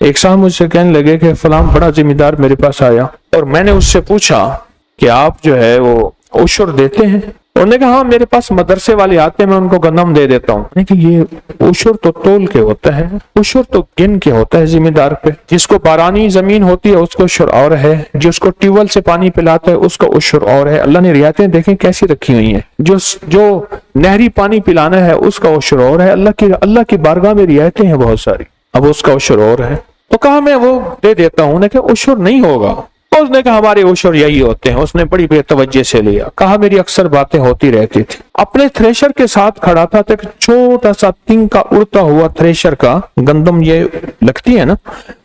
ایک صاحب مجھ سے کہنے لگے کہ فلاں بڑا ذمہ میرے پاس آیا اور میں نے اس سے پوچھا کہ آپ جو ہے وہ عشر دیتے ہیں؟ انہوں نے کہا ہاں میرے پاس مدرسے والے آتے ہیں، میں ان کو گندم دے دیتا ہوں۔ میں نے کہا یہ عشر تو تول کے ہوتا ہے، عشر تو گن کے ہوتا ہے ذمہ دار پہ۔ جس کو بارانی زمین ہوتی ہے اس کو عشر اور ہے، جس کو ٹیوب ویل سے پانی پلاتا ہے اس کا عشر اور ہے۔ اللہ نے رعایتیں دیکھیں کیسی رکھی ہوئی ہیں، جو نہری پانی پلانا ہے اس کا عشر اور ہے۔ اللہ کی بارگاہ میں رعایتیں ہیں بہت ساری، اب اس کا عشر اور ہے۔ تو کہا میں وہ دے دیتا ہوں۔ نے کہا عشر نہیں ہوگا۔ اس نے کہا ہمارے عشر یہی ہوتے ہیں۔ اس نے بڑی بے توجہ سے لیا، کہا میری اکثر باتیں ہوتی رہتی تھی۔ اپنے تھریشر کے ساتھ کھڑا تھا تو ایک چھوٹا سا تنکا اڑتا ہوا تھریشر کا، گندم یہ لگتی ہے نا،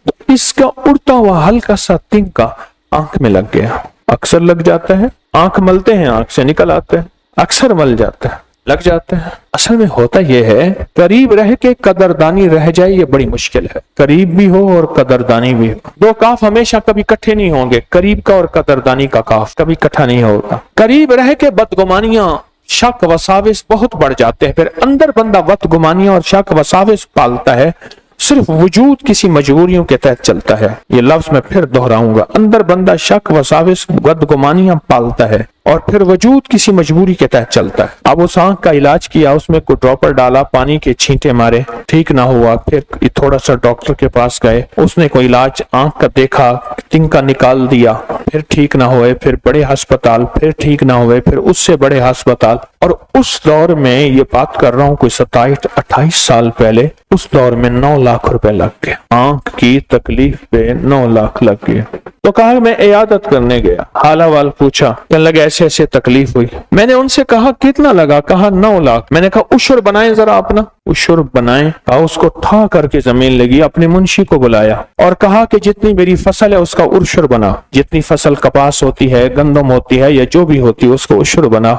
تو اس کا اڑتا ہوا ہلکا سا تنکا آنکھ میں لگ گیا۔ اکثر لگ جاتا ہے، آنکھ ملتے ہیں آنکھ سے نکل آتا ہے، اکثر مل جاتا ہے، لگ جاتا ہے۔ اصل میں ہوتا یہ ہے قریب رہ کے قدردانی رہ جائے یہ بڑی مشکل ہے۔ قریب بھی ہو اور قدردانی بھی ہو، دو کاف ہمیشہ کبھی کٹھے نہیں ہوں گے۔ قریب کا اور قدردانی کا کاف کبھی کٹھا نہیں ہوگا۔ قریب رہ کے بدگمانیاں، شک وساوس بہت بڑھ جاتے ہیں، پھر اندر بندہ بدگمانیاں اور شک وساوس پالتا ہے، صرف وجود کسی مجبوریوں کے تحت چلتا ہے۔ یہ لفظ میں پھر دہراؤں گا، اندر بندہ شک وساوس بدگمانیاں پالتا ہے اور پھر وجود کسی مجبوری کے تحت چلتا ہے۔ اب اس آنکھ کا علاج کیا، اس میں کوئی ڈراپر ڈالا، پانی کے چھینٹے مارے، ٹھیک نہ ہوا، پھر تھوڑا سا ڈاکٹر کے پاس گئے، اس نے کوئی علاج آنکھ کا دیکھا، تنکا نکال دیا، پھر ٹھیک نہ ہوئے، پھر بڑے ہسپتال، پھر ٹھیک نہ ہوئے، پھر اس سے بڑے ہسپتال۔ اور اس دور میں یہ بات کر رہا ہوں کوئی 27-28 سال پہلے، اس دور میں 9 لاکھ روپے لگ گئے، آنکھ کی تکلیف پہ 9 لاکھ لگ گئے۔ تو کہا میں عیادت کرنے گیا، حال احوال پوچھا، کہنے لگے ایسے ایسے تکلیف ہوئی۔ میں نے ان سے کہا کتنا لگا؟ کہا 9 لاکھ۔ میں نے کہا عشر بنائیں ذرا اپنا، عشر بنائیں۔ کہا اس کو ٹھا کر کے زمین لگی، اپنے منشی کو بلایا اور کہا کہ جتنی میری فصل ہے اس کا عشر بنا، جتنی فصل کپاس ہوتی ہے، گندم ہوتی ہے یا جو بھی ہوتی ہے اس کو عشر بنا۔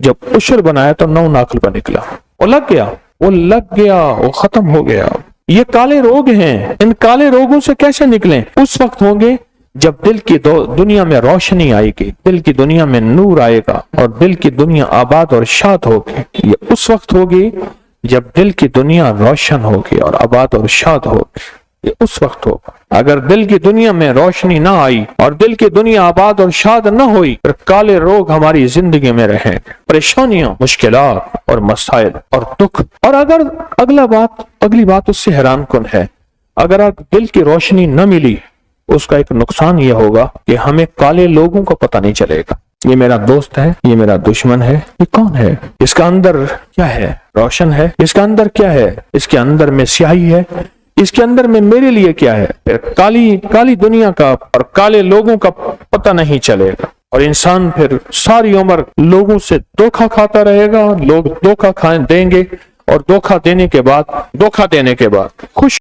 جب عشر بنایا تو 9 لاکھ روپے نکلا۔ وہ لگ گیا، وہ ختم ہو گیا۔ یہ کالے روگ ہیں، ان کالے روگوں سے کیسے نکلیں؟ اس وقت ہوں گے جب دل کی دنیا میں روشنی آئے گی، دل کی دنیا میں نور آئے گا اور دل کی دنیا آباد اور شاد ہوگی۔ یہ اس وقت ہوگی جب دل کی دنیا روشن ہوگی اور آباد اور شاد ہوگی، یہ اس وقت ہوگا۔ اگر دل کی دنیا میں روشنی نہ آئی اور دل کی دنیا آباد اور شاد نہ ہوئی، پھر کالے روگ ہماری زندگی میں رہیں گے، پریشانیاں، مشکلات اور مسائل اور دکھ۔ اور اگر اگلی بات اس سے حیران کن ہے، اگر دل کی روشنی نہ ملی، اس کا ایک نقصان یہ ہوگا کہ ہمیں کالے لوگوں کو پتہ نہیں چلے گا، یہ میرا دوست ہے، یہ میرا دشمن ہے، یہ کون ہے، اس کا اندر کیا ہے، روشن ہے، اس کا اندر کیا ہے، اس کے اندر میں سیاہی ہے، اس کے اندر میں میرے لیے کیا ہے۔ پھر کالی دنیا کا اور کالے لوگوں کا پتہ نہیں چلے گا اور انسان پھر ساری عمر لوگوں سے دھوکہ کھاتا رہے گا، لوگ دھوکہ دیں گے اور دھوکہ دینے کے بعد خوش